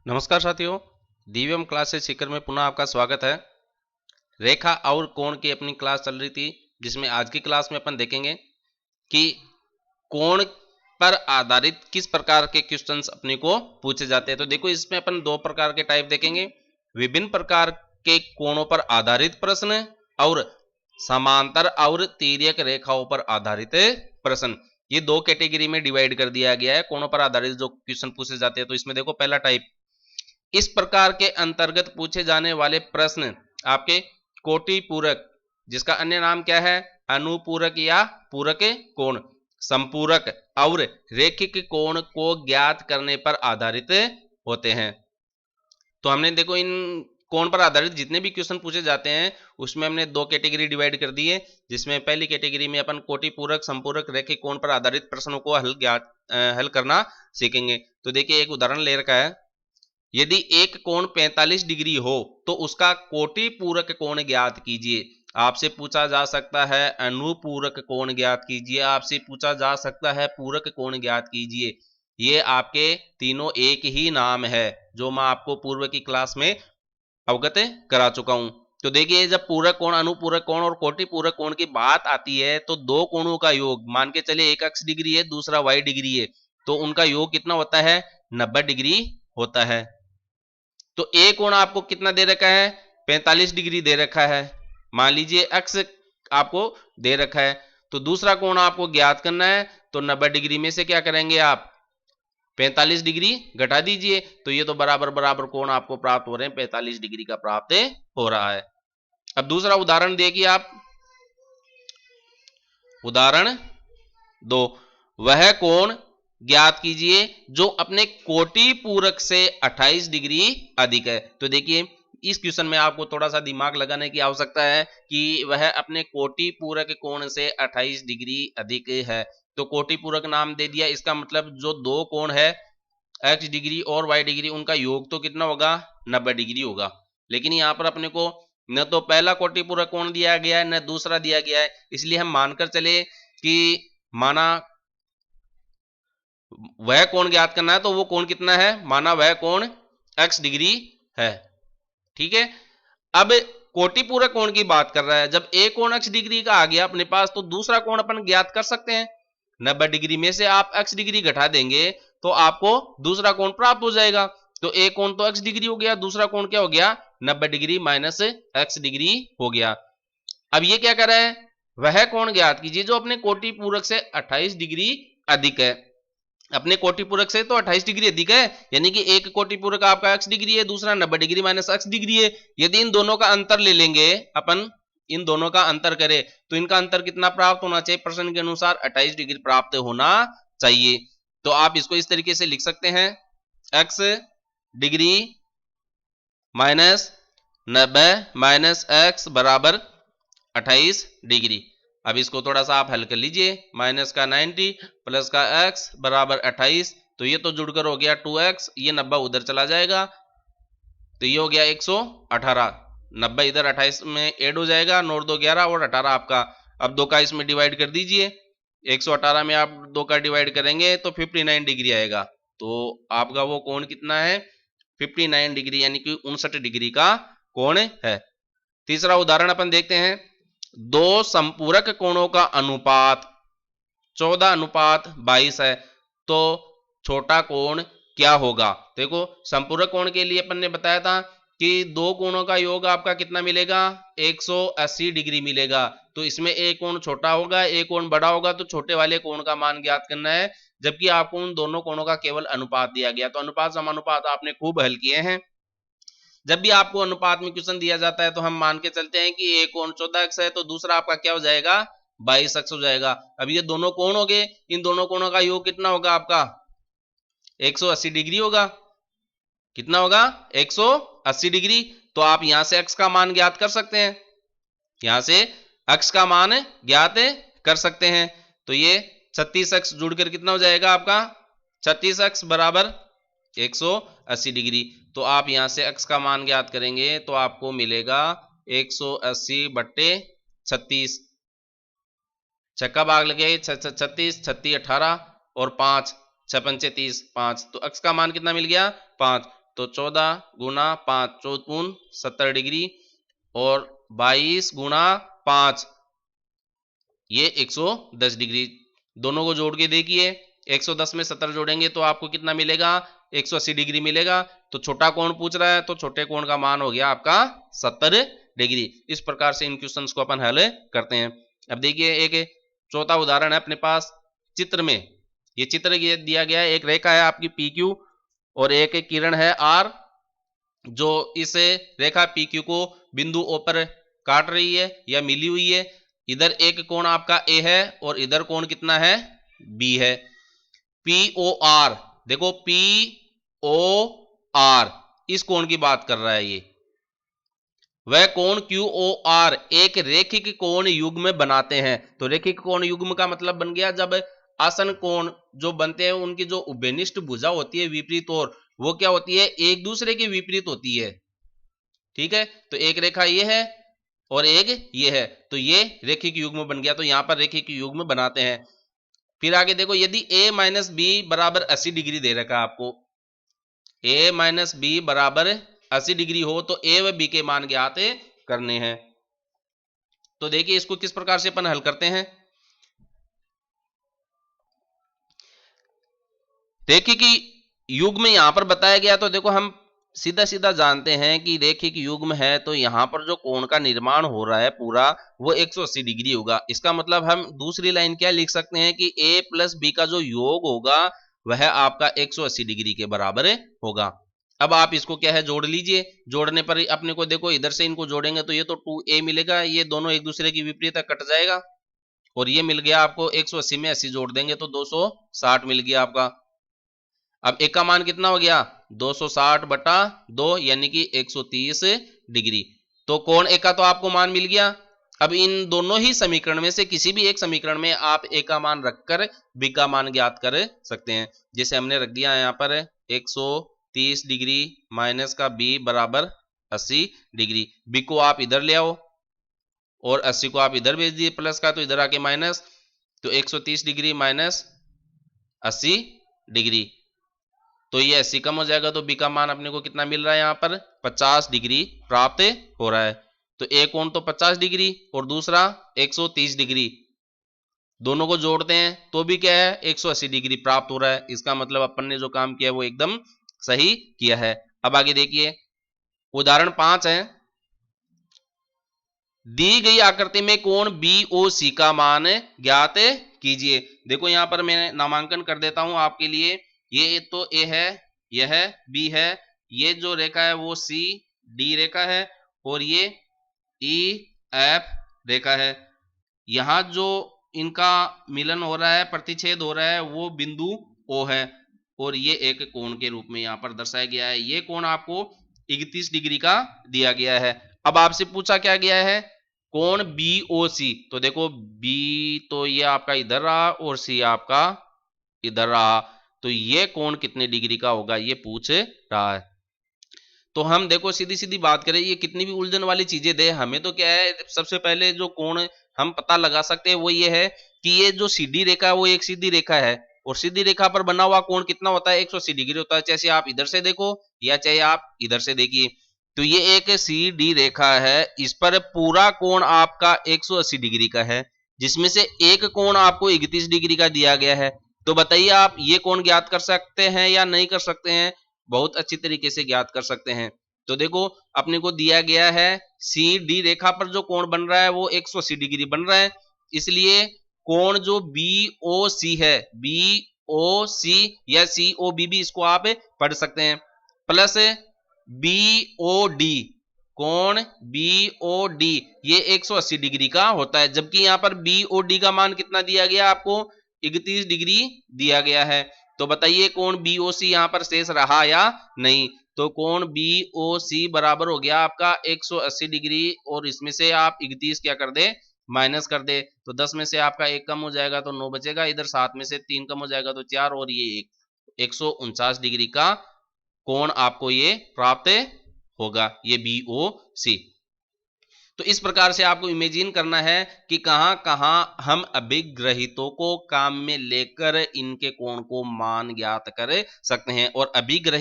नमस्कार साथियों, दिव्यम क्लासेस सीकर में पुनः आपका स्वागत है। रेखा और कोण की अपनी क्लास चल रही थी, जिसमें आज की क्लास में अपन देखेंगे कि कोण पर आधारित किस प्रकार के क्वेश्चंस अपने को पूछे जाते हैं। तो देखो, इसमें अपन दो प्रकार के टाइप देखेंगे, विभिन्न प्रकार के कोणों पर आधारित प्रश्न और समांतर और तिर्यक रेखाओं पर आधारित प्रश्न। ये दो कैटेगरी में डिवाइड कर दिया गया है कोणों पर आधारित जो क्वेश्चन पूछे जाते हैं। तो इसमें देखो, पहला टाइप, इस प्रकार के अंतर्गत पूछे जाने वाले प्रश्न आपके कोटि पूरक, जिसका अन्य नाम क्या है, अनुपूरक या पूरक कोण, संपूरक और रैखिक कोण को ज्ञात करने पर आधारित होते हैं। तो हमने देखो, इन कोण पर आधारित जितने भी क्वेश्चन पूछे जाते हैं उसमें हमने दो कैटेगरी डिवाइड कर दी है, जिसमें पहली कैटेगरी में अपन कोटि पूरक, संपूरक, रैखिक कोण पर आधारित प्रश्नों को हल करना सीखेंगे। तो देखिए, एक उदाहरण ले रखा है, यदि एक कोण 45 डिग्री हो तो उसका कोटि पूरक कोण ज्ञात कीजिए। आपसे पूछा जा सकता है अनुपूरक कोण ज्ञात कीजिए, आपसे पूछा जा सकता है पूरक कोण ज्ञात कीजिए। ये आपके तीनों एक ही नाम है, जो मैं आपको पूर्व की क्लास में अवगत करा चुका हूं। तो देखिए, जब पूरक कोण, अनुपूरक कोण और कोटि पूरक कोण की बात आती है तो दो कोणों का योग, मान के चले एक x डिग्री है, दूसरा y डिग्री है, तो उनका योग कितना होता है, 90 डिग्री होता है। तो ए कोण आपको कितना दे रखा है, 45 डिग्री दे रखा है, मान लीजिए x आपको दे रखा है। तो दूसरा कोण आपको ज्ञात करना है, तो 90 डिग्री में से क्या करेंगे आप, 45 डिग्री घटा दीजिए, तो ये तो बराबर बराबर कोण आपको प्राप्त हो रहे हैं, 45 डिग्री का प्राप्त हो रहा है। अब दूसरा उदाहरण देखिए आप, उदाहरण 2, वह कोण ज्ञात कीजिए जो अपने कोटि पूरक से 28 डिग्री अधिक है। तो देखिए, इस क्वेश्चन में आपको थोड़ा सा दिमाग लगाने की आवश्यकता है कि वह अपने कोटि पूरक कोण से 28 डिग्री अधिक है। तो कोटि पूरक नाम दे दिया, इसका मतलब जो दो कोण है x डिग्री और y डिग्री, उनका योग तो कितना होगा, 90 डिग्री होगा। लेकिन यहाँ पर अपने को न तो पहला कोटि पूरक कोण दिया गया है, न दूसरा दिया गया है, इसलिए हम मानकर चले कि माना वह कोण ज्ञात करना है, तो वो कोण कितना है, माना वह कोण x डिग्री है। ठीक है, अब कोटि पूरक कोण की बात कर रहा है, जब एक कोण x डिग्री का आ गया अपने पास, तो दूसरा कोण अपन ज्ञात कर सकते हैं। 90 डिग्री में से आप x डिग्री घटा देंगे तो आपको दूसरा कोण प्राप्त हो जाएगा। तो एक कोण तो x डिग्री हो गया, दूसरा कोण क्या हो गया, 90 डिग्री माइनस x डिग्री हो गया। अब ये क्या कर रहा है, वह कोण ज्ञात कीजिए जो अपने कोटि पूरक से 28 डिग्री अधिक है। अपने कोटि पूरक से तो 28 डिग्री अधिक है, यानी कि एक कोटि पूरक आपका x डिग्री है, दूसरा 90 डिग्री माइनस x डिग्री है। यदि इन दोनों का अंतर ले लेंगे अपन, इन दोनों का अंतर करें तो इनका अंतर कितना प्राप्त होना चाहिए, प्रश्न के अनुसार 28 डिग्री प्राप्त होना चाहिए। तो आप इसको इस तरीके से लिख सकते हैं, x degree minus 90 minus x बराबर 28 डिग्री। अब इसको थोड़ा सा आप हल कर लीजिए, माइनस का 90 प्लस का x बराबर 28, तो ये तो जुड़कर हो गया 2x, ये 90 उधर चला जाएगा, तो ये हो गया 118। 90 इधर 28 में ऐड हो जाएगा, 9 2 11 और 18 आपका। अब दो का इसमें डिवाइड कर दीजिए, 118 में आप दो का डिवाइड करेंगे तो 59 डिग्री आएगा। तो आपका वो कोण कितना है, 59 डिग्री, यानी कि 59 डिग्री का कोण है। तीसरा उदाहरण अपन देखते हैं, दो संपूरक कोणों का अनुपात 14:22 है, तो छोटा कोण क्या होगा। देखो, संपूरक कोण के लिए अपन ने बताया था कि दो कोणों का योग आपका कितना मिलेगा, 180 डिग्री मिलेगा। तो इसमें एक कोण छोटा होगा, एक कोण बड़ा होगा, तो छोटे वाले कोण का मान ज्ञात करना है, जबकि आपको उन दोनों कोणों का केवल अनुपात दिया गया। तो अनुपात समानुपात आपने खूब हल किए हैं। जब भी आपको अनुपात में क्वेश्चन दिया जाता है तो हम मान के चलते हैं कि एक कोण 14x है, तो दूसरा आपका क्या हो जाएगा, 22x हो जाएगा। अब ये दोनों कोण हो गए, इन दोनों कोणों का योग कितना होगा आपका, 180 डिग्री होगा। कितना होगा, 180 डिग्री। तो आप यहां से x का मान ज्ञात कर सकते हैं, यहां से x का मान ज्ञात कर सकते हैं। तो ये 36x जुड़कर कितना हो जाएगा आपका, 36x बराबर 180 डिग्री। तो आप यहां से x का मान ज्ञात करेंगे तो आपको मिलेगा 180 बट्टे 36, छक्का भाग लगे 36, 36 18 और 5, 6 पंचे 30, 5, तो x का मान कितना मिल गया, 5। तो 14 गुना 5 14 70 डिग्री और 22 गुना 5 ये 110 डिग्री। दोनों को जोड़ के देखिए 110 में 70 जोड़ेंगे तो आपको कितना मिलेगा 180 डिग्री मिलेगा। तो छोटा कोण पूछ रहा है तो छोटे कोण का मान हो गया आपका 70 डिग्री। इस प्रकार से इन क्वेश्चंस को अपन हल करते हैं। अब देखिए एक चौथा उदाहरण है अपने पास चित्र में। ये चित्र ये दिया गया है, एक रेखा है आपकी PQ और एक किरण है R जो इस रेखा PQ को बिंदु O पर काट रही है या मिली हुई है। इधर एक कोण आपका A है और इधर कोण कितना है B है। POR देखो POR इस कोण की बात कर रहा है ये। वह कोण QOR एक रेखिक कोण युग्म बनाते हैं। तो रेखिक कोण युग्म का मतलब बन गया जब आसन कोण जो बनते हैं उनकी जो उभयनिष्ठ भुजा होती है विपरीत ओर वो क्या होती है एक दूसरे के विपरीत होती है। ठीक है, तो एक रेखा ये है और एक ये है तो ये रेखिक युग्म बन गया। तो यहां पर रेखिक युग्म बनाते हैं। फिर आगे देखो यदि a माइनस बी बराबर 80 डिग्री दे रखा आपको, a माइनस बी बराबर 80 डिग्री हो तो a व b के मान ज्ञात करने हैं। तो देखिए इसको किस प्रकार से अपन हल करते हैं। देखिए कि युग्म यहां पर बताया गया तो देखो हम सीधा सीधा जानते हैं कि रेखिक युग्म है तो यहां पर जो कोण का निर्माण हो रहा है पूरा वो 180 डिग्री होगा। इसका मतलब हम दूसरी लाइन क्या लिख सकते हैं कि a प्लस बी का जो योग होगा वह आपका 180 डिग्री के बराबर होगा। अब आप इसको क्या है जोड़ लीजिए। जोड़ने पर अपने को देखो इधर से इनको जोड़ेंगे तो ये तो 2a मिलेगा, ये दोनों एक दूसरे की विपरीत कट जाएगा और ये मिल गया आपको 180 में 80 जोड़ देंगे तो 260 मिल गया आपका। अब एक का मान कितना हो गया 260 बटा 2 यानी कि 130 डिग्री। तो कोण ए का तो आपको मान मिल गया। अब इन दोनों ही समीकरण में से किसी भी एक समीकरण में आप ए का मान रखकर बी का मान ज्ञात कर सकते हैं। जैसे हमने रख दिया यहाँ पर 130 डिग्री माइनस का बी बराबर 80 डिग्री। बी को आप इधर ले आओ और 80 को आप इधर भेज दिए प्लस का तो इधर आके माइनस। तो 130 डिग्री माइनस 80 डिग्री तो ये 80 कम हो जाएगा तो बी का मान अपने को कितना मिल रहा है यहाँ पर 50 डिग्री प्राप्त हो रहा है। तो एक कोण तो 50 डिग्री और दूसरा 130 डिग्री, दोनों को जोड़ते हैं तो भी क्या है 180 डिग्री प्राप्त हो रहा है। इसका मतलब अपन ने जो काम किया है वो एकदम सही किया है। अब आगे देखिए उदाहरण 5 है। दी गई आकृति में कोण BOC का मान ज्ञात कीजिए। देखो यहां पर मैं नामांकन कर देता हूं आपके लिए। ये तो A है, यह B है, ये जो रेखा है वो CD रेखा है और ये EF रेखा है। यहां जो इनका मिलन हो रहा है प्रतिच्छेद हो रहा है वो बिंदु O है और ये एक कोण के रूप में यहां पर दर्शाया गया है। ये कोण आपको 31 डिग्री का दिया गया है। अब आपसे पूछा क्या गया है कोण BOC। तो देखो B तो ये आपका इधर रहा और C आपका इधर रहा तो ये कोण कितने डिग्री का होगा ये पूछ रहा है। तो हम देखो सीधी सीधी बात करें ये कितनी भी उलझन वाली चीजें दे हमें तो क्या है सबसे पहले जो कोण हम पता लगा सकते हैं वो ये है कि ये जो सीधी रेखा है वो एक सीधी रेखा है और सीधी रेखा पर बना हुआ कोण कितना होता है 180 डिग्री होता है। चाहे आप इधर से देखो या चाहे आप इधर से देखिए। तो ये एक CD रेखा है, इस पर पूरा कोण आपका 180 डिग्री का है जिसमें से एक कोण आपको 31 डिग्री का दिया गया है। तो बताइए आप ये कोण ज्ञात कर सकते हैं या नहीं कर सकते हैं। बहुत अच्छी तरीके से ज्ञात कर सकते हैं। तो देखो अपने को दिया गया है CD रेखा पर जो कोण बन रहा है वो 180 डिग्री बन रहा है, इसलिए कोण जो BOC है BOC या COB भी इसको आप पढ़ सकते हैं प्लस BOD कोण BOD ये 180 डिग्री का होता है। जबकि यहां पर BOD का मान कितना दिया गया आपको 31 डिग्री दिया गया है। तो बताइए कोण BOC यहां पर शेष रहा या नहीं। तो कोण BOC बराबर हो गया आपका 180 डिग्री और इसमें से आप 31 क्या कर दे माइनस कर दे तो 10 में से आपका 1 कम हो जाएगा तो 9 बचेगा, इधर 7 में से 3 कम हो जाएगा तो 4 और ये 149 डिग्री का कोण आपको ये प्राप्त होगा ये BOC। तो इस प्रकार से आपको इमेजिन करना है कि कहां कहां हम अभिग्रहितों को काम में लेकर इनके कोण को मान ज्ञात कर सकते हैं। और अभिग्रहित